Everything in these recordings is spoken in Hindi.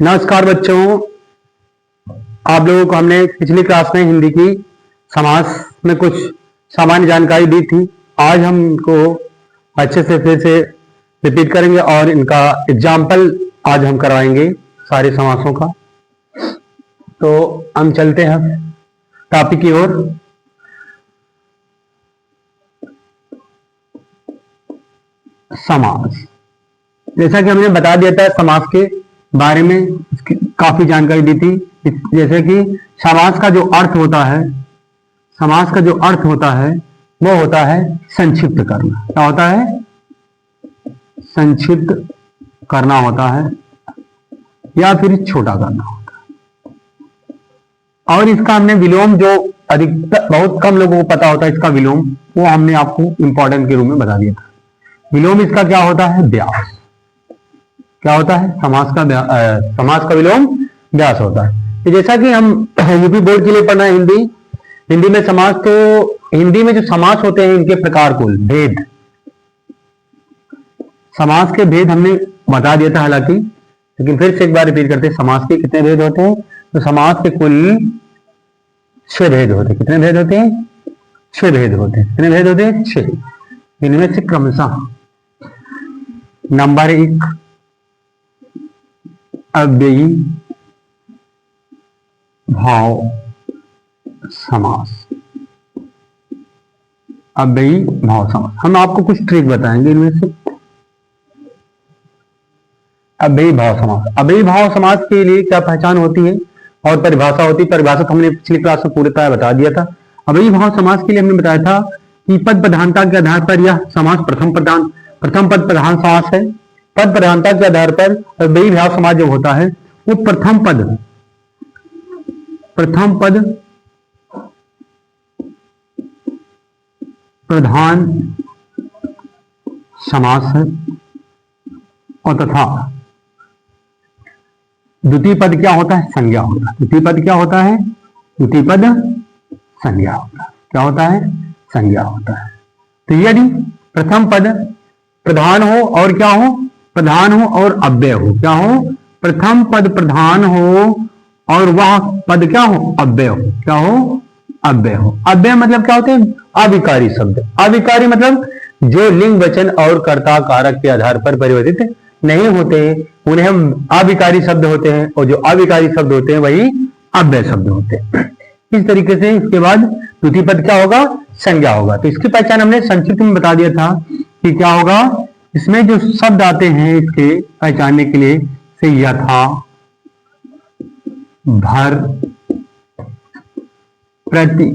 नमस्कार बच्चों, आप लोगों को हमने पिछली क्लास में हिंदी की समास में कुछ सामान्य जानकारी दी थी। आज हम इनको अच्छे से फिर से रिपीट करेंगे और इनका एग्जाम्पल आज हम करवाएंगे सारे समासों का। तो हम चलते हैं टॉपिक की ओर। समास, जैसा कि हमने बता दिया था समास के बारे में काफी जानकारी दी थी। जैसे कि समास का जो अर्थ होता है, समास का जो अर्थ होता है वो होता है संक्षिप्त करना। क्या होता है? संक्षिप्त करना होता है या फिर छोटा करना होता है। और इसका हमने विलोम, जो अधिकतर बहुत कम लोगों को पता होता है इसका विलोम, वो हमने आपको इंपॉर्टेंट के रूप में बता दिया था। विलोम इसका क्या होता है? व्यास। क्या होता है? समास का विलोम व्यास होता है। तो जैसा कि हम यूपी बोर्ड के लिए पढ़ना है हिंदी में समास, तो हिंदी में जो समास होते हैं इनके प्रकार कुल भेद, समास के भेद हमने बता दिया था हालांकि, लेकिन फिर से एक बार रिपीट करते हैं। समास के कितने भेद होते हैं? तो समास के कुल 6 भेद होते हैं। कितने भेद होते हैं? 6 भेद होते हैं। कितने भेद होते हैं? 6। इनमें से क्रमशः नंबर 1 अव्ययी भाव समास। अव्ययी भाव समास, हम आपको कुछ ट्रिक बताएंगे इनमें से। अव्ययी भाव समास, अव्ययी भाव समास के लिए क्या पहचान होती है और परिभाषा होती है? परिभाषा तो हमने पिछली क्लास में पूरी बता दिया था। अव्ययी भाव समास के लिए हमने बताया था कि पद प्रधानता के आधार पर यह समास प्रथम पद प्रधान समास है। पद प्रधानता के आधार पर अव्ययी भाव समास जो होता है वो प्रथम पद प्रधान समास है और तथा द्वितीय पद क्या होता है? संज्ञा होता है। द्वितीय पद क्या होता है? द्वितीय पद संज्ञा होता है। क्या होता है? संज्ञा होता है। तो यदि प्रथम पद प्रधान हो और क्या हो? प्रधान हो और अव्यय हो। क्या हो? प्रथम पद प्रधान हो और वह पद क्या हो? अव्यय हो। क्या हो? अव्यय हो। अव्यय मतलब क्या होते हैं? अविकारी शब्द। अविकारी मतलब जो लिंग वचन और कर्ता कारक के आधार पर परिवर्तित नहीं होते, उन्हें हम अविकारी शब्द होते हैं, और जो अविकारी शब्द होते हैं वही अव्यय शब्द होते हैं। इस तरीके से इसके बाद द्वितीय पद क्या होगा? संज्ञा होगा। तो इसकी पहचान हमने संक्षिप्त में बता दिया था कि क्या होगा। इसमें जो शब्द आते हैं इसके पहचानने के लिए से यथा, भर, प्रति,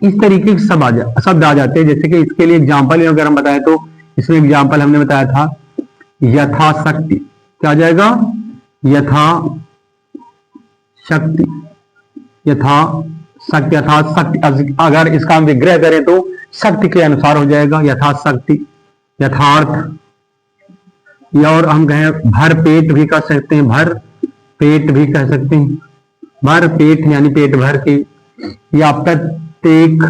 इस तरीके के शब्द आ जाते हैं। जैसे कि इसके लिए एग्जाम्पल अगर हम बताएं तो इसमें एग्जाम्पल हमने बताया था यथाशक्ति। क्या आ जाएगा? यथाशक्ति, यथाशक्ति। अगर इसका हम विग्रह करें तो शक्ति के अनुसार हो जाएगा यथाशक्ति, यथार्थ। या और हम कहें भर पेट भी कर सकते हैं, भर पेट भी कह सकते हैं। भर पेट यानी पेट भर के। या प्रत्येक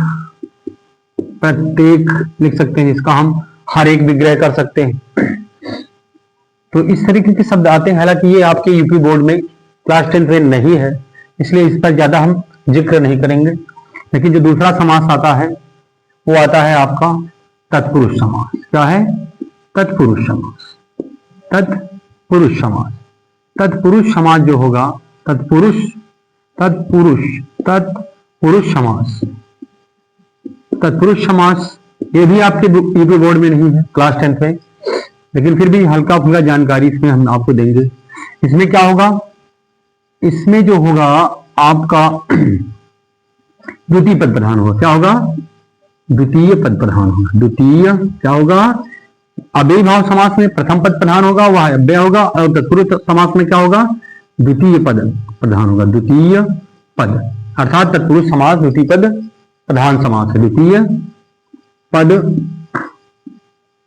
लिख सकते हैं, जिसका हम हर एक विग्रह कर सकते हैं। तो इस तरीके के शब्द आते हैं। हालांकि ये आपके यूपी बोर्ड में क्लास 10 में नहीं है, इसलिए इस पर ज्यादा हम जिक्र नहीं करेंगे। लेकिन जो दूसरा समास आता है वो आता है आपका तत्पुरुष समास। क्या है? तत्पुरुष समास। तत्पुरुष समास, तत्पुरुष समास जो होगा, तत्पुरुष समास। तत्पुरुष समास ये भी आपके यूपी बोर्ड में नहीं है क्लास 10 में, लेकिन फिर भी हल्का फुल्का जानकारी इसमें हम आपको देंगे। इसमें क्या होगा? इसमें जो होगा आपका द्वितीय पद प्रधान होगा। क्या होगा? द्वितीय पद प्रधान होगा। द्वितीय क्या होगा? अव्ययी भाव समास में प्रथम पद प्रधान होगा, वह अव्यय होगा। और तत्पुरुष समास में क्या होगा? द्वितीय पद प्रधान होगा। द्वितीय पद अर्थात तत्पुरुष समास द्वितीय पद प्रधान समास है। द्वितीय पद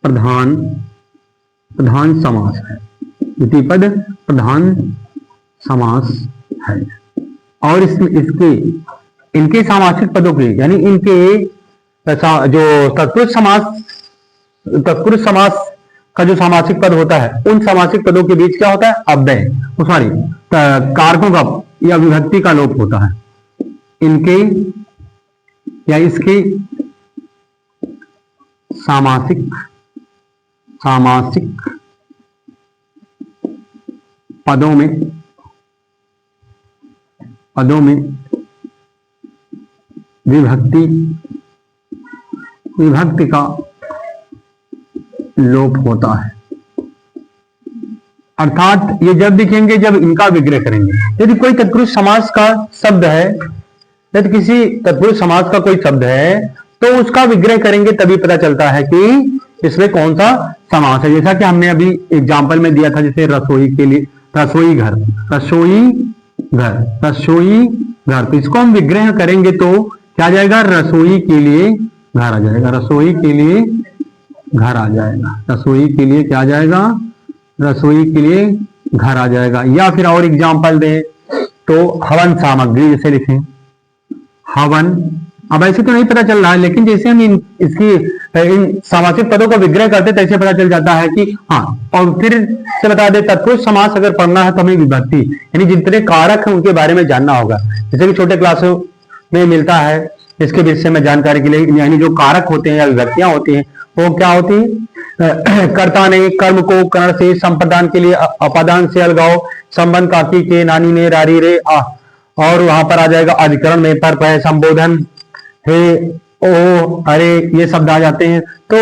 प्रधान समास है। द्वितीय पद प्रधान समास है। और इनके सामासिक पदों के यानी इनके जो तत्पुरुष समास का जो समासिक पद होता है, उन समासिक पदों के बीच क्या होता है, अव्यय, सॉरी, कारकों का या विभक्ति का लोप होता है। इनके या इसके सामासिक पदों में विभक्ति का लोप होता है। अर्थात ये जब दिखेंगे जब इनका विग्रह करेंगे। यदि कोई तत्पुरुष समास का शब्द है, यदि किसी तत्पुरुष समास का कोई शब्द है तो उसका विग्रह करेंगे तभी पता चलता है कि इसमें कौन सा समास है। जैसा कि हमने अभी एग्जाम्पल में दिया था, जैसे रसोई के लिए रसोई घर, तो इसको हम विग्रह करेंगे तो क्या आ जाएगा, रसोई के लिए घर आ जाएगा, रसोई के लिए घर आ जाएगा, रसोई के लिए क्या आ जाएगा, रसोई के लिए घर आ जाएगा। या फिर और एग्जाम्पल दें तो हवन सामग्री जैसे लिखें, हवन, अब ऐसे तो नहीं पता चल रहा है, लेकिन जैसे हम इन सामासिक पदों का विग्रह करते तैसे पता चल जाता है कि हाँ। और फिर से बता दे, तत्पुरुष समास अगर पढ़ना है तो हमें विभक्ति यानी जितने कारक हैं उनके बारे में जानना होगा। जैसे कि छोटे क्लासों में मिलता है, इसके विषय में जानकारी के लिए, यानी जो कारक होते हैं या विभक्तियां होती हैं वो क्या होती है, कर्ता ने कर्म को कर्ण से संप्रदान के लिए अपादान से अलगाओ, संबंध काकी के नानी ने रारी रे आ, और वहां पर आ जाएगा अधिकरण में पर पह संबोधन हे ओ अरे, ये शब्द आ जाते हैं। तो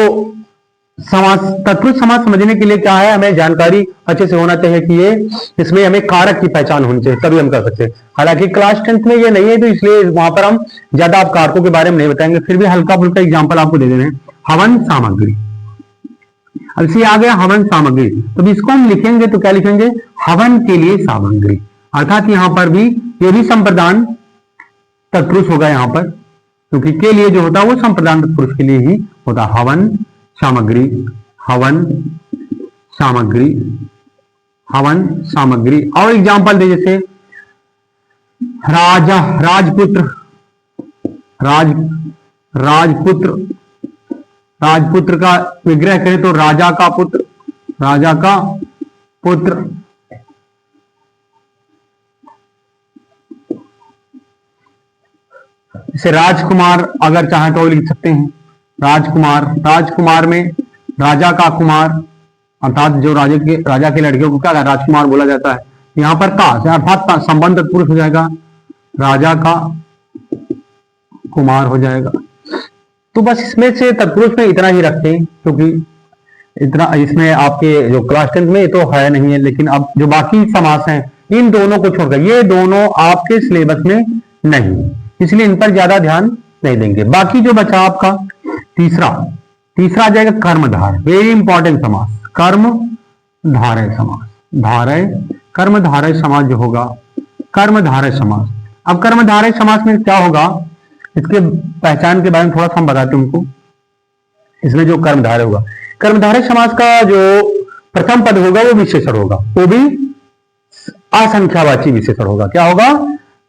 समास, तत्पुरुष समास समझने के लिए क्या है, हमें जानकारी अच्छे से होना चाहिए कि ये इसमें हमें कारक की पहचान होनी चाहिए, तभी हम कर सकते हैं। हालांकि क्लास 10th में ये नहीं है तो इसलिए वहां पर हम ज्यादा आप कारकों के बारे में नहीं बताएंगे, फिर भी हल्का फुल्का एग्जाम्पल आपको दे दे रहे हैं। हवन सामग्री, अब से आ गया हवन सामग्री, तो इसको हम लिखेंगे तो क्या लिखेंगे, हवन के लिए सामग्री। अर्थात यहां पर भी ये भी संप्रदान तत्पुरुष होगा यहाँ पर, क्योंकि के लिए जो होता है वो संप्रदान तत्पुरुष के लिए ही होता है। हवन सामग्री, हवन सामग्री, हवन सामग्री। और एग्जाम्पल दे जैसे राजा, राजपुत्र, राजपुत्र, राजपुत्र का विग्रह करें तो राजा का पुत्र, राजा का पुत्र। जैसे राजकुमार अगर चाहे तो लिख सकते हैं, राजकुमार, राजकुमार में राजा का कुमार, अर्थात जो राजा के लड़कियों को क्या राजकुमार बोला जाता है। यहां पर का अर्थात संबंध तत्पुरुष हो जाएगा, राजा का कुमार हो जाएगा। तो बस इसमें से तत्पुरुष में इतना ही रखें, क्योंकि इतना इसमें आपके जो क्लास 10 में तो है नहीं है, लेकिन अब जो बाकी समास हैं इन दोनों को छोड़कर, ये दोनों आपके सिलेबस में नहीं, इसलिए इन पर ज्यादा ध्यान नहीं देंगे। बाकी जो बचा आपका तीसरा आ जाएगा कर्मधारय, वेरी इंपॉर्टेंट समास, कर्मधारय समास, कर्मधारय समास जो होगा, कर्मधारय समास। अब कर्मधारय समास में क्या होगा, इसके पहचान के बारे में थोड़ा सा हम बताते हैं उनको। इसमें जो कर्मधारय होगा, कर्मधारय समास का जो प्रथम पद होगा वो विशेषण होगा, वो भी असंख्यावाची विशेषण होगा। क्या होगा,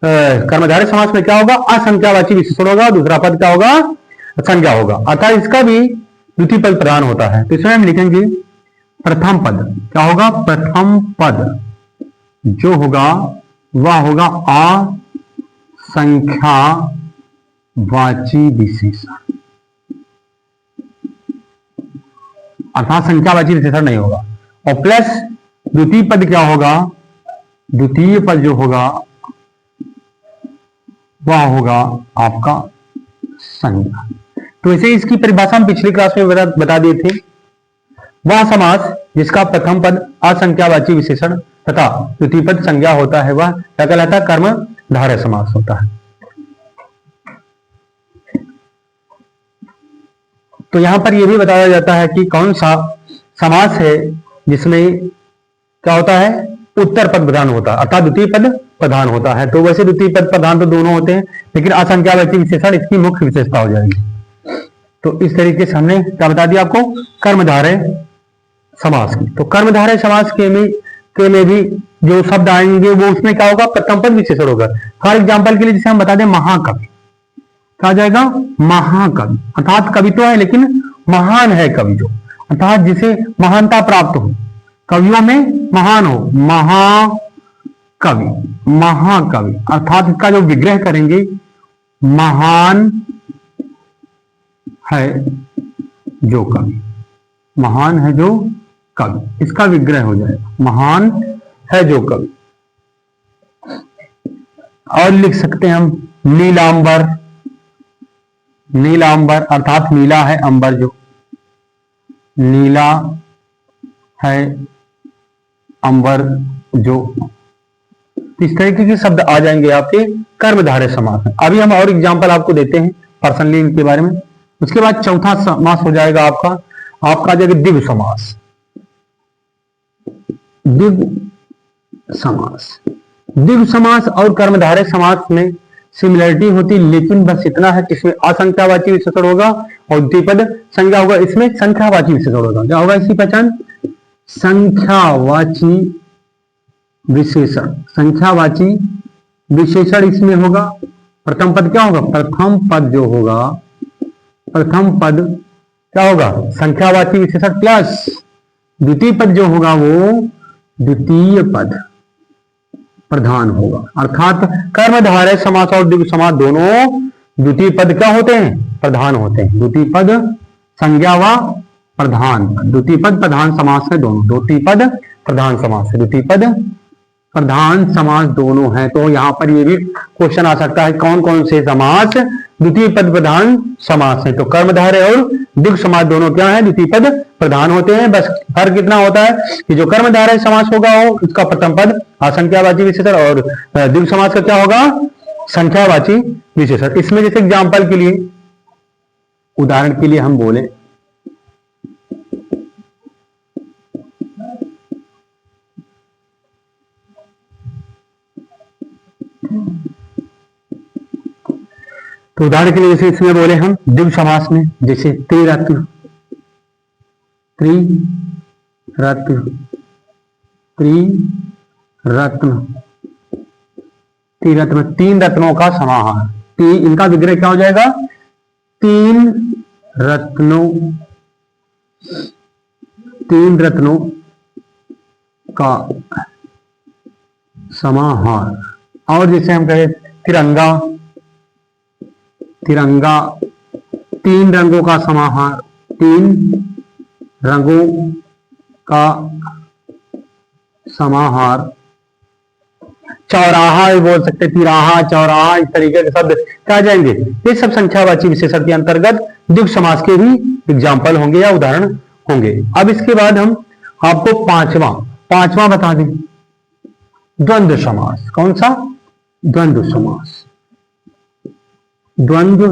कर्मधारय समास में क्या होगा, असंख्यावाची विशेषण होगा। दूसरा पद क्या होगा, संज्ञा होगा, अतः इसका भी द्वितीय पद प्रधान होता है। तो इसमें हम लिखेंगे प्रथम पद, क्या होगा, प्रथम पद जो होगा वह होगा असंख्यावाची विशेषण, अर्थात संख्यावाची विशेषण नहीं होगा। और प्लस द्वितीय पद क्या होगा, द्वितीय पद जो होगा वह होगा आपका संज्ञा। तो इसे इसकी परिभाषा हम पिछली क्लास में बता दिए थे। वह समास जिसका प्रथम पद असंख्यावाची विशेषण तथा द्वितीय पद संज्ञा होता है वह क्या कहलाता है, कर्मधारय समास होता है। तो यहां पर यह भी बताया जाता है कि कौन सा समास है जिसमें क्या होता है, उत्तर पद प्रधान होता है, अर्थात द्वितीय पद प्रधान होता है। तो वैसे द्वितीय पद प्रधान तो दोनों होते हैं, लेकिन असंख्यावाची विशेषण इसकी मुख्य विशेषता हो जाएगी। तो इस तरीके से हमने क्या बता दिया आपको, कर्मधारय समास की। तो कर्मधारय समास के में भी जो शब्द आएंगे वो उसमें क्या होगा, प्रथम पद विशेषण होगा। फॉर एग्जाम्पल के लिए जैसे हम बता दें महाकवि, क्या आ जाएगा, महाकवि, अर्थात कवि तो है लेकिन महान है कवि जो, अर्थात जिसे महानता प्राप्त हो, कवियों में महान हो, महाकवि। महाकवि अर्थात इसका जो विग्रह करेंगे, महान है जो कवि, महान है जो कवि, इसका विग्रह हो जाएगा, महान है जो कवि। और लिख सकते हैं हम नीलांबर। नीलांबर अर्थात नीला है अंबर जो, नीला है अंबर जो। इस तरीके के शब्द आ जाएंगे आपके कर्मधारय समास में। अभी हम और एग्जांपल आपको देते हैं पर्सनली इनके बारे में। उसके बाद चौथा समास हो जाएगा आपका आ जाएगा द्विगु समास। द्विगु समास, द्विगु समास और कर्मधारय समास में सिमिलरिटी होती, लेकिन बस इतना है कि इसमें असंख्यावाची विशेषण होगा और द्विपद संज्ञा होगा। इसमें संख्यावाची विशेषण होगा। क्या होगा इसकी पहचान? संख्यावाची विशेषण। संख्यावाची विशेषण इसमें होगा। प्रथम पद क्या होगा? प्रथम पद जो होगा, प्रथम पद क्या होगा? संख्यावाची विशेषण प्लस द्वितीय पद जो होगा वो द्वितीय पद प्रधान होगा। अर्थात कर्मधारय समास और द्विगु समास दोनों द्वितीय पद क्या होते हैं? प्रधान होते हैं। द्वितीय पद संज्ञा व प्रधान, द्वितीय पद प्रधान समास है दोनों। द्वितीय पद प्रधान समास है, द्वितीय पद प्रधान समास दोनों हैं। तो यहां पर ये भी क्वेश्चन आ सकता है कौन कौन से समास द्वितीय पद प्रधान समास है। तो कर्मधारय और द्विगु समास दोनों क्या है? द्वितीय पद प्रधान होते हैं। बस फर्क इतना होता है कि जो कर्मधारय समास होगा वो उसका प्रथम पद असंख्यावाची विशेषण और द्विगु समास का क्या होगा? संख्यावाची विशेषण। इसमें जैसे एग्जाम्पल के लिए, उदाहरण के लिए हम बोले तो उदाहरण के लिए जैसे इसमें बोले हम द्विगु समास में, जैसे त्रिरत्न, त्रिरत्न, त्रिरत्न, त्रिरत्न, तीन रत्नों का समाहार। इनका विग्रह क्या हो जाएगा? तीन रत्नों, तीन रत्नों का समाहार। और जैसे हम कहें तिरंगा, तिरंगा, तीन रंगों का समाहार, तीन रंगों का समाहार। चौराहा भी बोल सकते, तिराहा, चौराहा, इस तरीके के शब्द क्या जाएंगे? ये सब संख्यावाची विशेषण के अंतर्गत द्विगु समास के भी एग्जाम्पल होंगे या उदाहरण होंगे। अब इसके बाद हम आपको पांचवा बता दें, द्वंद्व समास। कौन सा? द्वंद्व समास। द्वंद्व,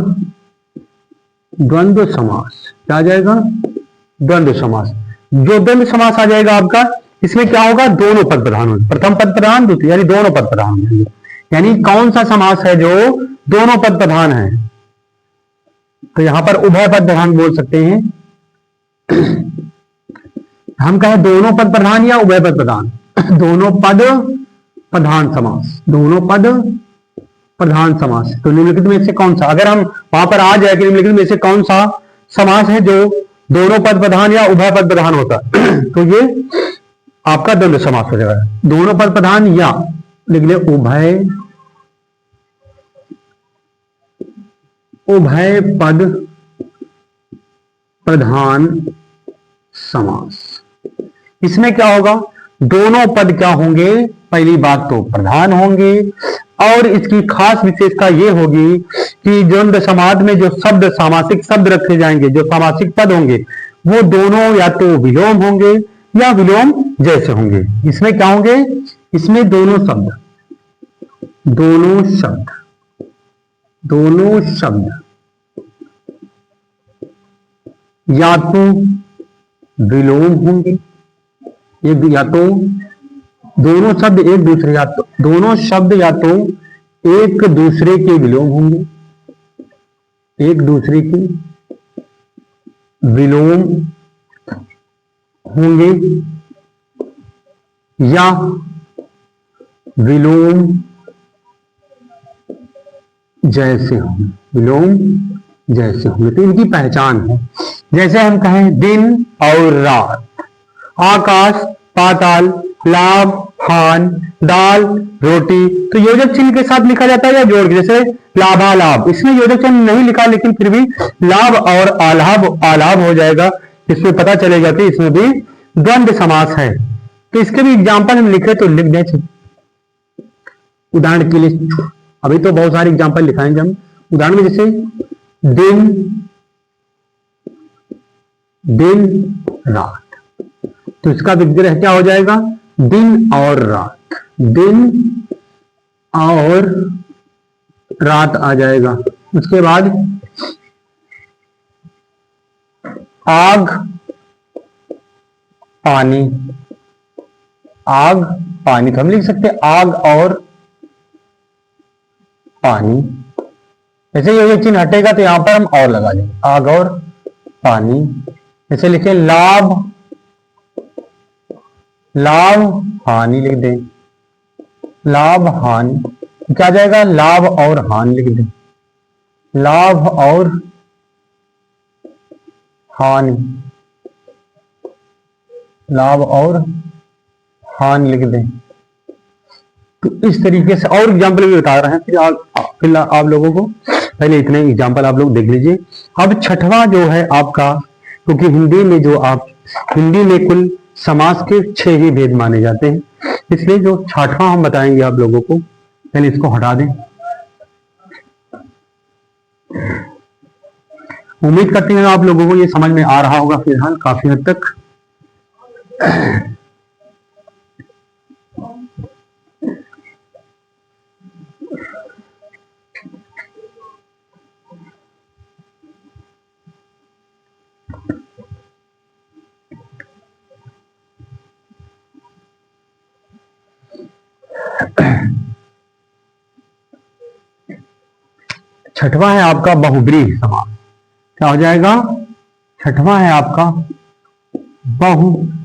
द्वंद्व समास क्या आ जाएगा? द्वंद्व समास। जो द्वंद्व समास आ जाएगा आपका, इसमें क्या होगा? दोनों पद प्रधान होंगे, प्रथम पद प्रधान, द्वितीय, यानी दोनों पद प्रधान होंगे। यानी कौन सा समास है जो दोनों पद प्रधान है? तो यहां पर उभय पद प्रधान बोल सकते हैं। हम कहें दोनों पद प्रधान या उभय पद प्रधान? दोनों पद प्रधान समास, दोनों पद प्रधान समास। तो निम्नलिखित में से कौन सा, अगर हम वहां पर आ जाए कि निम्नलिखित में से कौन सा समास है जो दोनों पद प्रधान या उभय पद प्रधान होता है, तो ये आपका द्वंद्व समास हो जाएगा। दोनों पद प्रधान या लिख ले उभय, उभय पद प्रधान समास। इसमें क्या होगा? दोनों पद क्या होंगे? पहली बात तो प्रधान होंगे, और इसकी खास विशेषता ये होगी कि द्वंद्व समास में जो शब्द, सामासिक शब्द रखे जाएंगे, जो सामासिक पद होंगे, वो दोनों या तो विलोम होंगे या विलोम जैसे होंगे। इसमें क्या होंगे? इसमें दोनों शब्द, दोनों शब्द, दोनों शब्द या तो विलोम होंगे, या तो दोनों शब्द एक दूसरे, या तो दोनों शब्द या तो एक दूसरे के विलोम होंगे, एक दूसरे के विलोम होंगे, या विलोम जैसे होंगे, विलोम जैसे होंगे, तो इनकी पहचान है। जैसे हम कहें दिन और रात, आकाश पाताल, लाभ हान, दाल रोटी, तो योजक चिन्ह के साथ लिखा जाता है या जोड़ के, जैसे लाभालाभ, इसमें योजक चिन्ह नहीं लिखा लेकिन फिर भी लाभ और आलाभ आलाभ हो जाएगा, इसमें पता चलेगा कि इसमें भी द्वंद्व समास है। तो इसके भी एग्जाम्पल हम लिखे तो लिख दें, उदाहरण के लिए अभी तो बहुत सारे एग्जाम्पल लिखाएंगे हम। उदाहरण में जैसे दिन दिन रात, तो इसका विग्रह क्या हो जाएगा, दिन और रात, दिन और रात आ जाएगा। उसके बाद आग पानी, आग पानी, तो हम लिख सकते हैं आग और पानी। ऐसे ये चिन्ह हटेगा तो यहां पर हम और लगा देंगे, आग और पानी। ऐसे लिखे लाभ लाभ हानि लिख दें, लाभ हानि, क्या जाएगा, लाभ और हानि लिख दें, लाभ और हानि, लाभ और हानि लिख दें। तो इस तरीके से और एग्जाम्पल भी बता रहे हैं, फिर आप लोगों को पहले इतने एग्जाम्पल आप लोग देख लीजिए। अब छठवां जो है आपका, क्योंकि हिंदी में जो आप हिंदी में कुल समास के 6 ही भेद माने जाते हैं, इसलिए जो छठवां हम बताएंगे आप लोगों को, पहले इसको हटा दें। उम्मीद करते हैं आप लोगों को ये समझ में आ रहा होगा फिलहाल काफी हद तक। छठवां है आपका बहुब्रीहि समास, क्या हो जाएगा, छठवां है आपका बहुब्रीहि,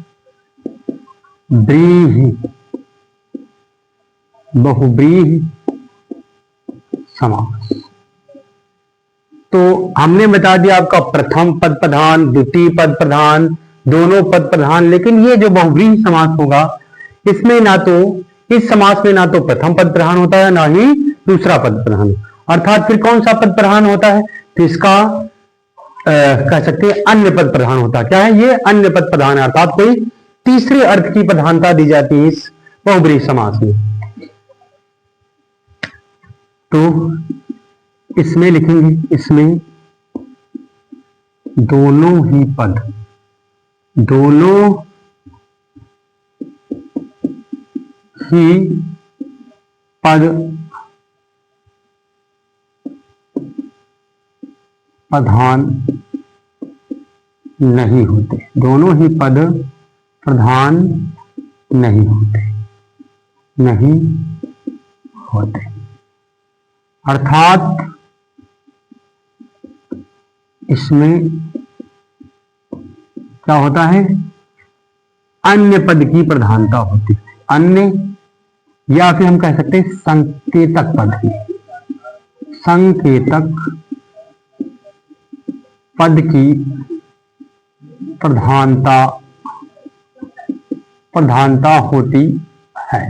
बहुब्रीहि समास। तो हमने बता दिया आपका प्रथम पद प्रधान, द्वितीय पद प्रधान, दोनों पद प्रधान, लेकिन ये जो बहुब्रीहि समास होगा इसमें ना तो, इस समास में ना तो प्रथम पद प्रधान होता है ना ही दूसरा पद प्रधान, अर्थात फिर कौन सा पद प्रधान होता है, तो इसका कह सकते हैं अन्य पद प्रधान होता है। क्या है ये, अन्य पद प्रधान है, अर्थात कोई तीसरे अर्थ की प्रधानता दी जाती है इस बहुब्रीहि समास में। तो इसमें लिखेंगे, इसमें दोनों ही पद, दोनों ही पद प्रधान नहीं होते, दोनों ही पद प्रधान नहीं होते, नहीं होते, अर्थात इसमें क्या होता है, अन्य पद की प्रधानता होती है, अन्य, या फिर हम कह सकते हैं संकेतक पद की, संकेतक पद की प्रधानता होती है।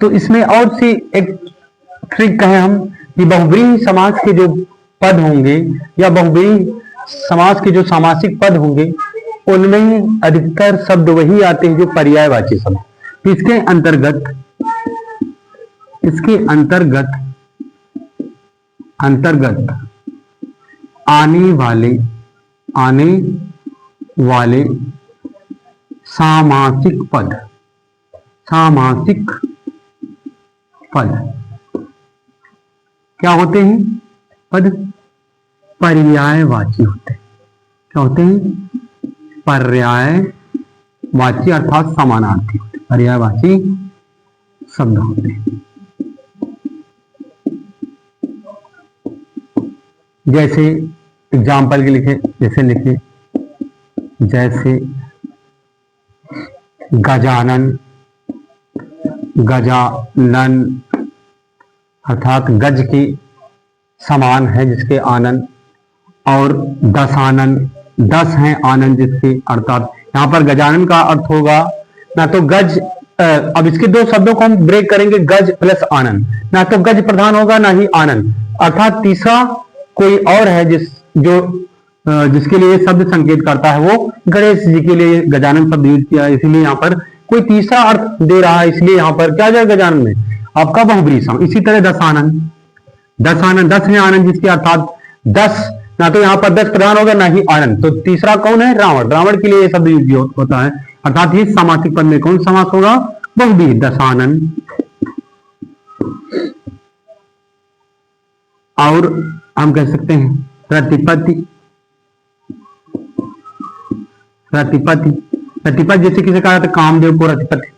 तो इसमें और सी एक ट्रिक कहें हम कि बहुब्रीहि समास के जो पद होंगे या बहुब्रीहि समास के जो सामासिक पद होंगे उनमें अधिकतर शब्द वही आते हैं जो पर्यायवाची शब्द। तो इसके अंतर्गत आने वाले सामासिक पद क्या होते हैं, पद पर्यायवाची होते हैं। क्या होते हैं, पर्यायवाची अर्थात समानार्थी होते हैं, पर्यायवाची शब्द होते हैं। जैसे एग्जाम्पल के लिखे, जैसे गजानन, अर्थात गज के समान है जिसके आनन, और 10 आनन, 10 हैं आनन जिसके, अर्थात यहाँ पर गजानन का अर्थ होगा ना तो गज, अब इसके दो शब्दों को हम ब्रेक करेंगे, गज प्लस आनन, ना तो गज प्रधान होगा ना ही आनन, अर्थात तीसरा कोई और है जिसके लिए शब्द संकेत करता है, वो गणेश जी के लिए गजानन शब्द यूज किया है, इसीलिए यहाँ पर कोई तीसरा अर्थ दे रहा है, इसलिए यहाँ पर क्या जाएगा गजानन में आपका बहुब्रीहि सम। इसी तरह 10 आनंद, 10 आनंद, 10 है आनंद जिसके, अर्थात 10 ना तो यहाँ पर 10 प्रधान होगा ना ही आनंद, तो तीसरा कौन है, रावण, रावण के लिए ये शब्द यूज होता है, अर्थात ये सामासिक पद में कौन समास होगा, बहुब्रीहि, 10 आनंद। और हम कह सकते हैं प्रतिपत्ति, रतिपति, रतिपति जैसे किसे कहा जाता है, कामदेव को रतिपति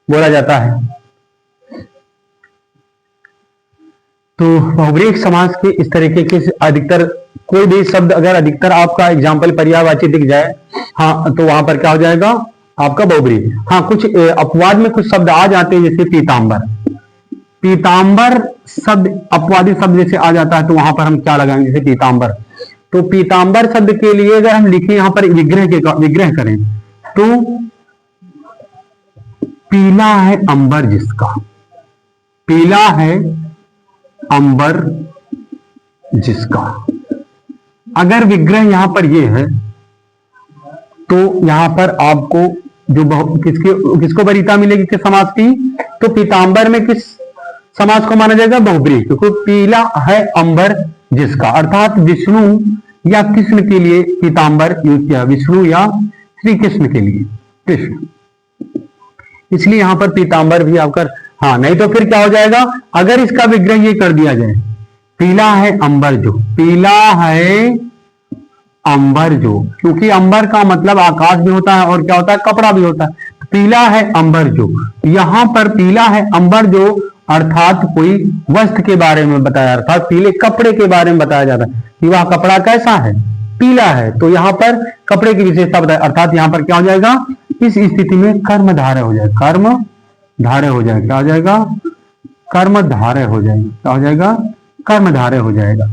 बोला जाता है। तो बहुब्रीहि समास के इस तरीके के अधिकतर कोई भी शब्द अगर अधिकतर आपका एग्जाम्पल पर्यायवाची दिख जाए, हाँ, तो वहां पर क्या हो जाएगा आपका बहुब्रीहि। हाँ, कुछ अपवाद में कुछ शब्द आ जाते हैं, जैसे पीतांबर, पीतांबर शब्द अपवादी शब्द जैसे आ जाता है, तो वहां पर हम क्या लगाएंगे, जैसे पीतांबर, तो पीतांबर शब्द के लिए अगर हम लिखें यहां पर विग्रह करें तो पीला है अंबर जिसका, पीला है अंबर जिसका, अगर विग्रह यहां पर ये है तो यहां पर आपको जो किसको वरीयता मिलेगी, किस समास की, तो पीतांबर में किस समास को माना जाएगा, बहुब्रीहि, क्योंकि पीला है अंबर जिसका, अर्थात विष्णु या कृष्ण के लिए पीतांबर यूज किया, विष्णु या श्री कृष्ण के लिए, कृष्ण, इसलिए यहां पर पीतांबर भी आकर, हाँ, नहीं तो फिर क्या हो जाएगा, अगर इसका विग्रह ये कर दिया जाए, पीला है अंबर जो, पीला है अंबर जो, क्योंकि अंबर का मतलब आकाश भी होता है और क्या होता है, कपड़ा भी होता है, पीला है अंबर जो, यहां पर पीला है अंबर जो अर्थात कोई वस्त्र के बारे में बताया, अर्थात पीले कपड़े के बारे में बताया जाता है कि वह कपड़ा कैसा है, पीला है, तो यहां पर कपड़े की विशेषता बताया, अर्थात यहां पर क्या हो जाएगा, इस स्थिति में कर्म धारय हो जाएगा, कर्म धारय हो जाएगा, क्या हो जाएगा, कर्म धारय हो जाएगा, क्या हो जाएगा, कर्म धारय हो जाएगा।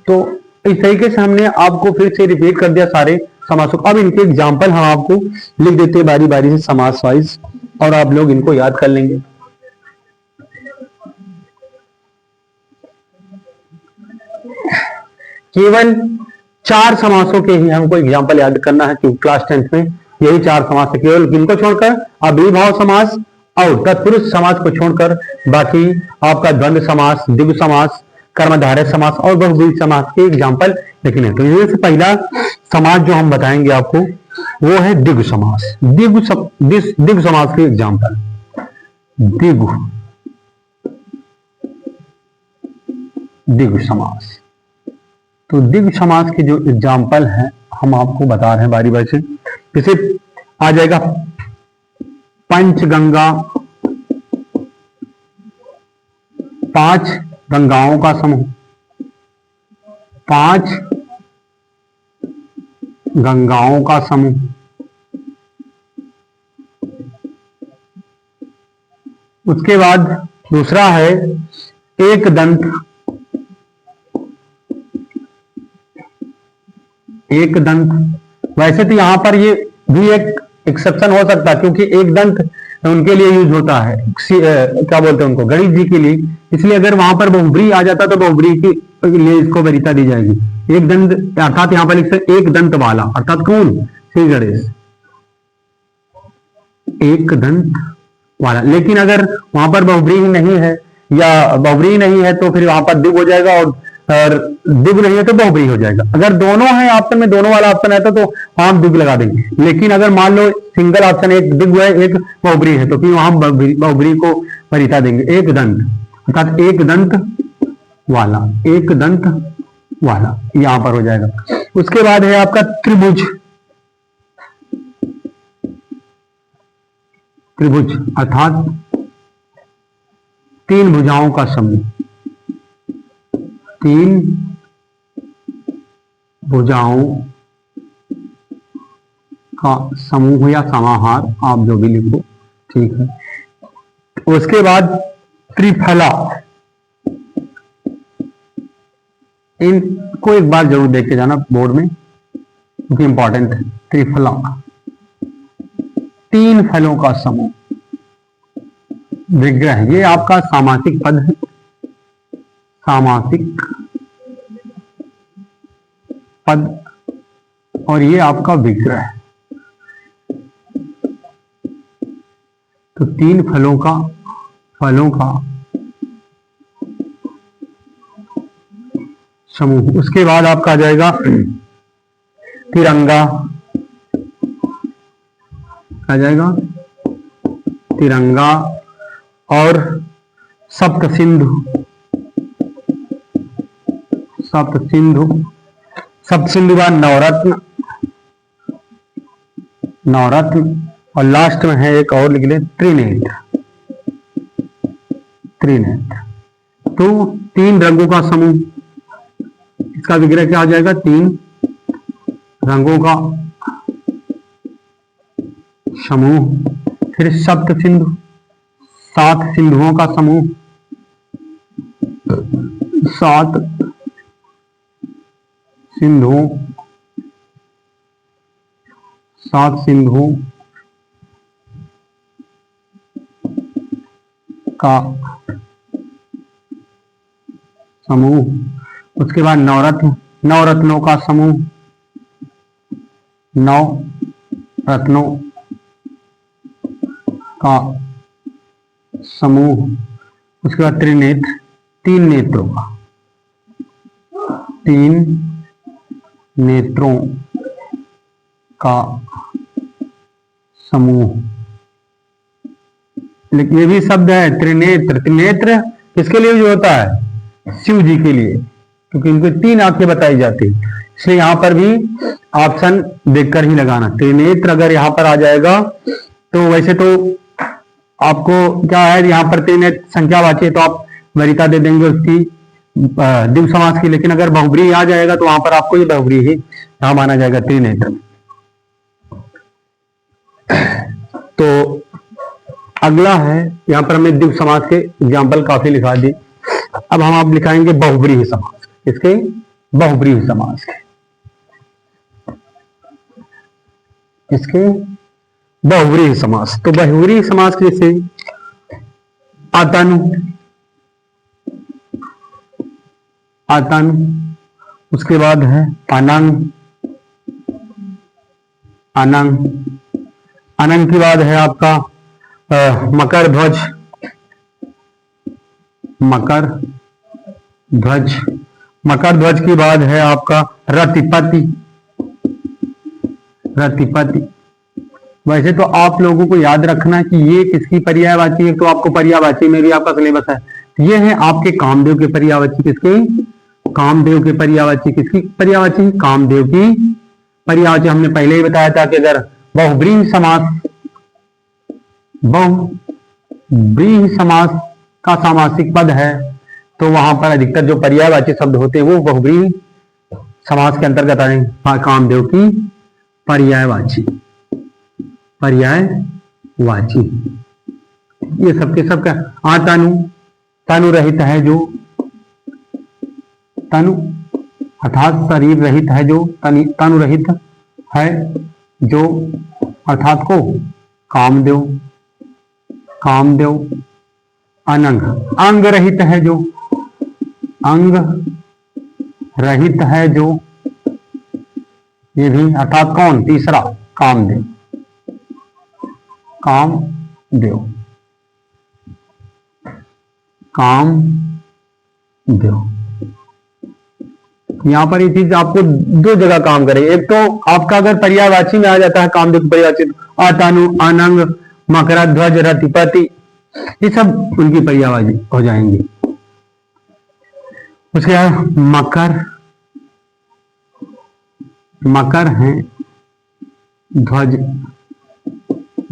तो इस तरीके से हमने आपको फिर से रिपीट कर दिया सारे समासों। अब इनके एग्जाम्पल हम आपको लिख देते हैं बारी बारी से समास वाइज, और आप लोग इनको याद कर लेंगे। केवल 4 समासों के ही हमको एग्जाम्पल याद करना है, क्योंकि क्लास 10th में यही 4 समास है, केवल किनको छोड़कर, अव्ययीभाव समास और तत्पुरुष समास को छोड़कर बाकी आपका द्वंद्व समास, द्विगु समास, कर्मधारय समास और बहुब्रीहि समास के एग्जाम्पल लिखने। तो इसमें से पहला समास जो हम बताएंगे आपको वो है द्विगु समास। द्विगु समास के एग्जाम्पल, द्विगु समास। तो द्विगु समास के जो एग्जाम्पल हैं हम आपको बता रहे हैं बारी बारी से। जैसे आ जाएगा पंचगंगा, 5 गंगाओं का समूह, 5 गंगाओं का समूह। उसके बाद दूसरा है एक दंत, एक दंत। वैसे तो यहां पर ये भी एक एक्सेप्शन हो सकता है, क्योंकि एक दंत उनके लिए यूज होता है, क्या बोलते हैं उनको, गणेश जी के लिए, इसलिए अगर वहां पर बहुब्रीहि आ जाता तो बहुब्रीहि के लिए इसको वरीयता दी जाएगी। एक दंत अर्थात यहां पर लिख सकते एक दंत वाला, अर्थात कौन, श्री गणेश, एक दंत वाला। लेकिन अगर वहां पर बहुब्रीहि नहीं है या बहुब्रीहि नहीं है तो फिर वहां पर द्विगु हो जाएगा, और द्विगु नहीं है तो बहुब्रीहि हो जाएगा। अगर दोनों है ऑप्शन में, दोनों वाला ऑप्शन है तो हम द्विगु लगा देंगे। लेकिन अगर मान लो सिंगल ऑप्शन, एक द्विगु है एक बहुब्रीहि है, तो फिर हम बहुब्रीहि को वरीयता देंगे, एक दंत, अर्थात एक दंत वाला, एक दंत वाला यहां पर हो जाएगा। उसके बाद है आपका त्रिभुज, त्रिभुज अर्थात 3 भुजाओं का समूह, 3 भुजाओं का समूह या समाहार, आप जो भी लिखो ठीक है। उसके बाद त्रिफला, इनको एक बार जरूर देख के जाना बोर्ड में, क्योंकि इंपॉर्टेंट है। त्रिफला, 3 फलों का समूह। विग्रह, ये आपका सामासिक पद है, सामासिक पद, और ये आपका विग्रह है। तो 3 फलों का समूह। उसके बाद आपका आ जाएगा तिरंगा, आ जाएगा तिरंगा, और सप्त सिंधु, सप्त सिंधु, सप्त सिंधु बाद नवरत्न, नवरत्न, और लास्ट में है एक और लिख ले, त्रिनेत्र, त्रिनेत्र। तो 3 रंगों का समूह, इसका विग्रह क्या हो जाएगा? 3 रंगों का समूह। फिर सप्त सिंधु, 7 सिंधुओं का समूह, 7 सिंधुओं, 7 सिंधुओं का समूह। उसके बाद नवरत्न, 9 रत्नों का समूह, 9 रत्नों का समूह। उसके बाद त्रिनेत्र, 3 नेत्रों का, 3 नेत्रों का समूह। लेकिन ये भी शब्द है त्रिनेत्र। त्रिनेत्र किसके लिए यूज होता है? शिव जी के लिए, क्योंकि उनको 3 आंखें बताई जाती, इसलिए यहां पर भी ऑप्शन देखकर ही लगाना। त्रिनेत्र अगर यहां पर आ जाएगा तो वैसे तो आपको क्या है, यहाँ पर 3 संख्यावाची है तो आप वरिता दे देंगे उसकी द्विव समास की, लेकिन अगर बहुब्रीहि आ जाएगा तो वहां पर आपको ये बहुब्रीहि ही यहां माना जाएगा त्रिनेत्र। तो अगला है, यहां पर हमने द्विव समास के एग्जाम्पल काफी लिखा दी। अब हम आप लिखाएंगे बहुब्रीहि समास। इसके बहुब्रीहि समास के, इसके बहुब्रीहि समास। तो बहुब्रीहि समास जैसे आतनु, आतनु, उसके बाद है अनंग, अनंग, अनंग के बाद है आपका मकर ध्वज, मकर ध्वज, मकर ध्वज के बाद है आपका रतिपति, रतिपति। वैसे तो आप लोगों को याद रखना कि ये किसकी पर्यायवाची है, तो आपको पर्यायवाची में भी आपका सिलेबस है। ये है आपके कामदेव के पर्यायवाची। किसके? कामदेव के पर्यायवाची। किसकी पर्यायवाची? कामदेव की पर्यायवाची। हमने पहले ही बताया था कि अगर बहुब्रीहि समास, बहुब्रीहि समास का सामासिक पद है तो वहां पर अधिकतर जो पर्यायवाची शब्द होते हैं वो बहुब्रीहि समास के अंतर्गत आए। कामदेव की पर्यायवाची, पर्यायवाची। ये सबके सबका आतनु, तनु रहित है जो, तनु अर्थात शरीर रहित है जो, तनु रहित है जो, अर्थात को कामदेव, कामदेव। अनंग, अंग रहित है जो, अंग रहित है जो, ये भी अर्थात कौन? तीसरा कामदेव, कामदेव, कामदेव। यहां पर ये चीज आपको 2 जगह काम करेगी। एक तो आपका अगर पर्यायवाची में आ जाता है कामदेव पर्यायवाची, आतनु, अनंग, मकर ध्वज, रतिपति, ये सब उनकी पर्यायवाची हो जाएंगी। उसके बाद मकर, मकर है ध्वज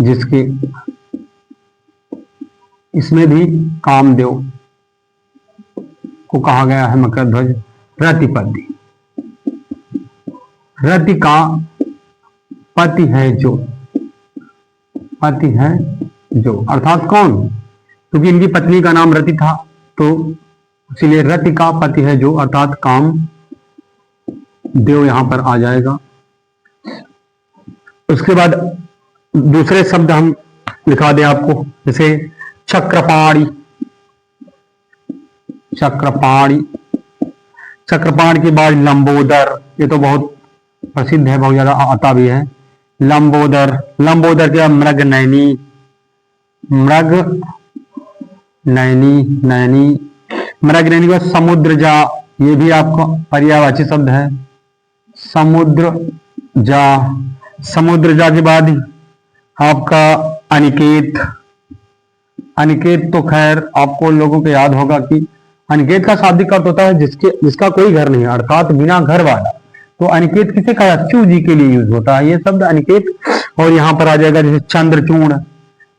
जिसके, इसमें भी कामदेव को कहा गया है मकर ध्वज। रतिपति, रति का पति है जो, पति है जो, अर्थात कौन? क्योंकि इनकी पत्नी का नाम रति था तो इसीलिए रति का पति है जो, अर्थात कामदेव, देव यहां पर आ जाएगा। उसके बाद दूसरे शब्द हम लिखा दें आपको, जैसे चक्रपाणी। चक्रपाणी, चक्रपाण के बाद लंबोदर, ये तो बहुत प्रसिद्ध है, बहुत ज्यादा आता भी है। लंबोदर, लंबोदर के बाद मृग नयनी। मृग नयनी, नयनी, मृग नयनी के बाद समुद्र जा, ये भी आपका पर्यायवाची शब्द है। समुद्र जा, समुद्र जा के बाद आपका अनिकेत। अनिकेत तो खैर आपको लोगों को याद होगा कि अनिकेत का शाब्दिक अर्थ होता है जिसका कोई घर नहीं है, अर्थात बिना घर वाला। तो अनिकेत किसे कहा? शिव जी के लिए यूज होता है ये शब्द अनिकेत। और यहां पर आ जाएगा जैसे चंद्रचूड़,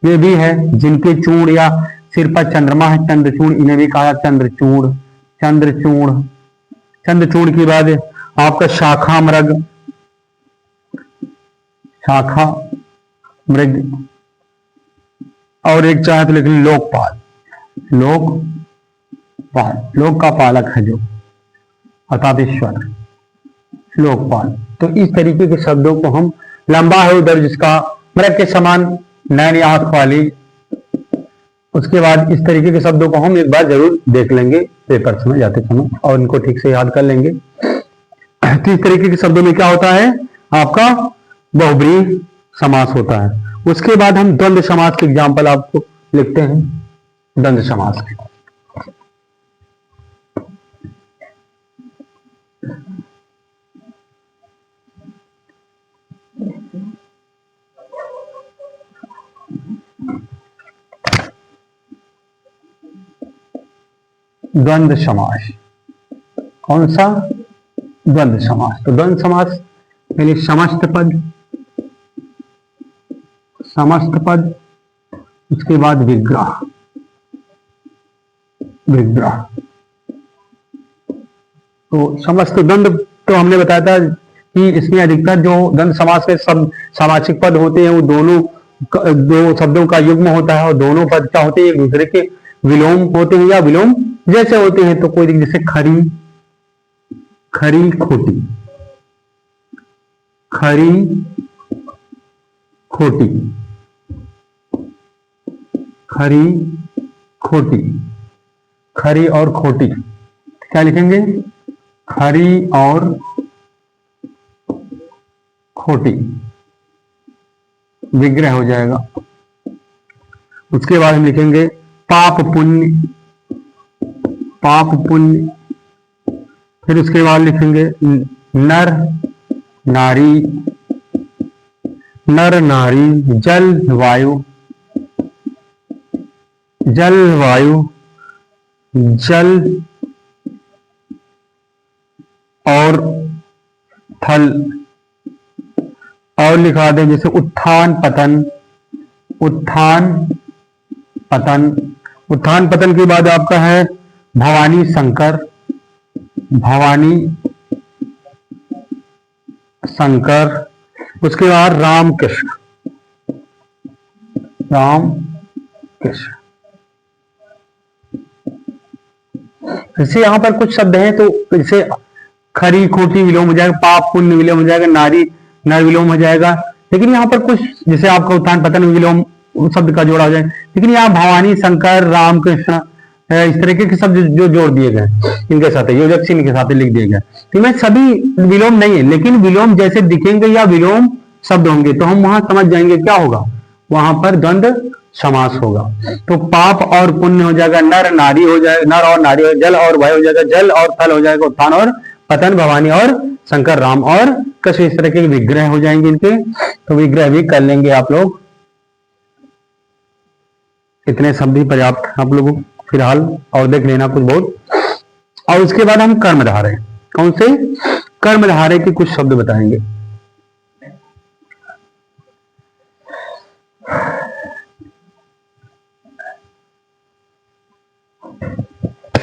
ये भी है जिनके चूड़ या सिर पर चंद्रमा है, चंद्रचूड़, इन्हें भी कहा चंद्रचूड़। चंद्रचूड़, चंद्रचूड़ के बाद आपका शाखा मृग। शाखा मृग, और एक चाहे तो लिख ली लोकपाल। लोकपाल, लोक का पालक है जो, अर्थात ईश्वर, लोकपाल। तो इस तरीके के शब्दों को हम, लंबा है उधर जिसका, मृग के समान नैनी आंख वाली। उसके बाद इस तरीके के शब्दों को हम एक बार जरूर देख लेंगे पेपर में जाते समय और इनको ठीक से याद कर लेंगे। तो इस तरीके के शब्दों में क्या होता है? आपका बहुब्रीहि समास होता है। उसके बाद हम द्वंद्व समास के एग्जाम्पल आपको लिखते हैं। द्वंद्व समास के, द्वंद्व समास, कौन सा? द्वंद्व समास। तो द्वंद्व समास पहले समस्त पद, समस्त पद, उसके बाद विग्रह, विग्रह। तो समस्त द्वंद्व तो हमने बताया था कि इसमें अधिकतर जो द्वंद्व समास के सब सामासिक पद होते हैं वो दोनों दो शब्दों का युग्म होता है और दोनों पद क्या होते हैं? एक दूसरे के विलोम होते हैं या विलोम जैसे होते हैं। तो कोई जैसे खरी, खरी खोटी, खरी खोटी, खरी खोटी, खरी और खोटी, क्या लिखेंगे? खरी और खोटी, विग्रह हो जाएगा। उसके बाद हम लिखेंगे पाप पुण्य, पाप पुण्य। फिर उसके बाद लिखेंगे नर नारी, नर नारी, जल वायु, जल वायु, जल और थल। और लिखा दें जैसे उत्थान पतन, उत्थान पतन। उत्थान पतन के बाद आपका है भवानी शंकर, भवानी शंकर। उसके बाद राम कृष्ण, राम कृष्ण। जैसे यहां पर कुछ शब्द हैं तो जैसे खरी खोटी विलोम हो जाएगा, पाप पुण्य विलोम हो जाएगा, नारी नर विलोम हो जाएगा। लेकिन यहाँ पर कुछ जैसे आपका उत्थान पतन विलोम शब्द का जोड़ा हो जाए। लेकिन यहाँ भवानी शंकर रामकृष्ण इस तरीके के शब्द जो जोड़ दिए गए इनके साथ योजक चिन्ह के साथ लिख दिए गए। तो मैं सभी विलोम नहीं है, लेकिन विलोम जैसे दिखेंगे या विलोम शब्द होंगे तो हम वहां समझ जाएंगे क्या होगा, वहां पर द्वंद्व समास होगा। तो पाप और पुण्य हो जाएगा, नर नारी हो जाएगा, नर और नारी हो, जल और वायु हो जाएगा, जल और थल हो जाएगा, उत्थान और पतन, भवानी और शंकर, राम और कृष्ण। इस तरह के विग्रह हो जाएंगे इनके। तो विग्रह भी कर लेंगे आप लोग। इतने शब्द ही पर्याप्त आप लोगों फिलहाल, और देख लेना कुछ बहुत। और उसके बाद हम कर्मधारय, कौन से? कर्मधारय के कुछ शब्द बताएंगे।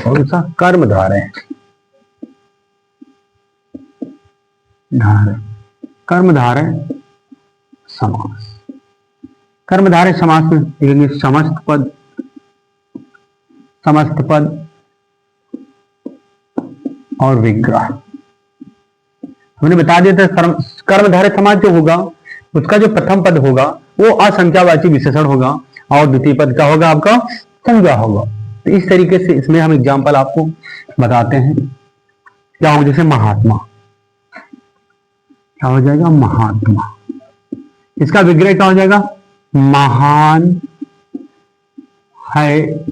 कौन सा? कर्मधारय, धारय, कर्मधारय समास। कर्मधारय समास में लिखेंगे समस्त पद, समस्त पद और विग्रह। हमने बता दिया था कर्मधारय समास जो होगा उसका जो प्रथम पद होगा वो असंख्यावाची विशेषण होगा और द्वितीय पद क्या होगा आपका संज्ञा होगा। तो इस तरीके से इसमें हम एग्जाम्पल आपको बताते हैं। क्या होगा, जैसे महात्मा, क्या हो जाएगा महात्मा, इसका विग्रह क्या हो जाएगा महान है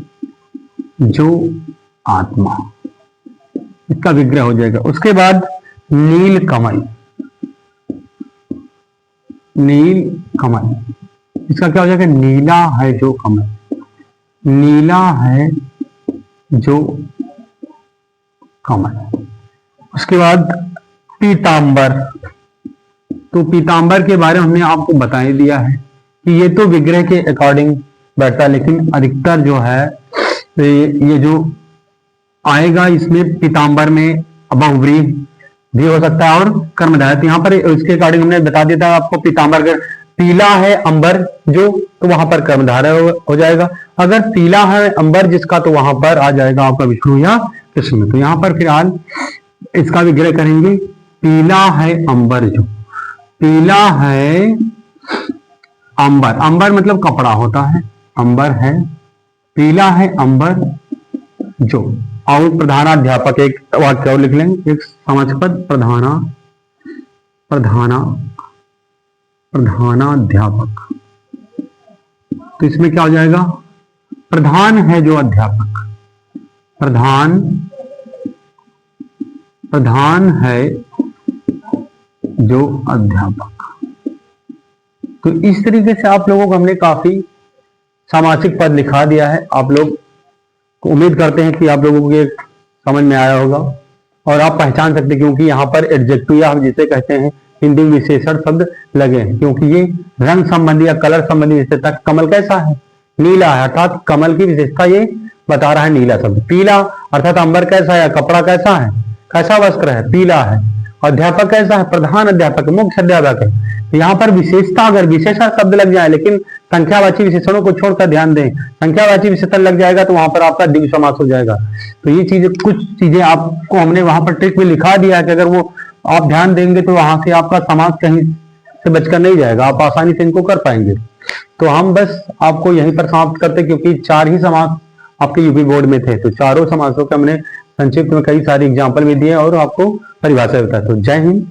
जो आत्मा, इसका विग्रह हो जाएगा। उसके बाद नील कमल, नील कमल, इसका क्या हो जाएगा नीला है जो कमल, नीला है जो कमल। उसके बाद पीतांबर, तो पीतांबर के बारे में हमने आपको बता ही दिया है कि ये तो विग्रह के अकॉर्डिंग बैठता है, लेकिन अधिकतर जो है ये जो आएगा इसमें पीतांबर में बहुव्रीहि भी हो सकता है और कर्मधारय। तो यहाँ पर इसके अकॉर्डिंग हमने बता दिया था आपको पीतांबर, अगर पीला है अंबर जो तो वहां पर कर्मधारय हो जाएगा, अगर पीला है अंबर जिसका तो वहां पर आ जाएगा आपका विष्णु या कृष्ण। तो यहाँ पर फिलहाल इसका विग्रह करेंगे पीला है अंबर जो, पीला है अंबर, अंबर मतलब कपड़ा होता है, अंबर है, पीला है अंबर जो। और प्रधानाध्यापक, एक वाक्य और लिख लेंगे, एक समास पद प्रधानाध्यापक। तो इसमें क्या हो जाएगा प्रधान है जो अध्यापक, प्रधान है जो अध्यापक। तो इस तरीके से आप लोगों को हमने काफी सामासिक पद लिखा दिया है। आप लोग उम्मीद करते हैं कि आप लोगों को ये समझ में आया होगा और आप पहचान सकते हैं, क्योंकि यहाँ पर एडजेक्टिव या हम जिसे कहते हैं हिंदी विशेषण शब्द लगे हैं, क्योंकि ये रंग संबंधी या कलर संबंधी विशेषता। कमल कैसा है नीला है, अर्थात कमल की विशेषता ये बता रहा है नीला शब्द। पीला अर्थात अंबर कैसा है, कपड़ा कैसा है, कैसा वस्त्र है पीला है। अध्यापक कैसा है प्रधान अध्यापक, मुख्य अध्यापक है। तो यहाँ पर विशेषता अगर विशेषण शब्द लग जाए, लेकिन संख्यावाची विशेषणों को छोड़कर ध्यान दें, संख्यावाची विशेषण लग जाएगा तो वहां पर आपका द्विगु समास हो जाएगा। तो ये चीजें कुछ चीजें आपको हमने वहां पर ट्रिक में लिखा दिया है कि अगर वो आप ध्यान देंगे तो वहां से आपका समास कहीं से बचकर नहीं जाएगा, आप आसानी से इनको कर पाएंगे। तो हम बस आपको यहीं पर समाप्त करते, क्योंकि 4 ही समास आपके यूपी बोर्ड में थे, तो चारों समासों के हमने संक्षिप्त में कई सारे एग्जाम्पल भी दिए और आपको परिभाषा बताया। तो जय हिंद,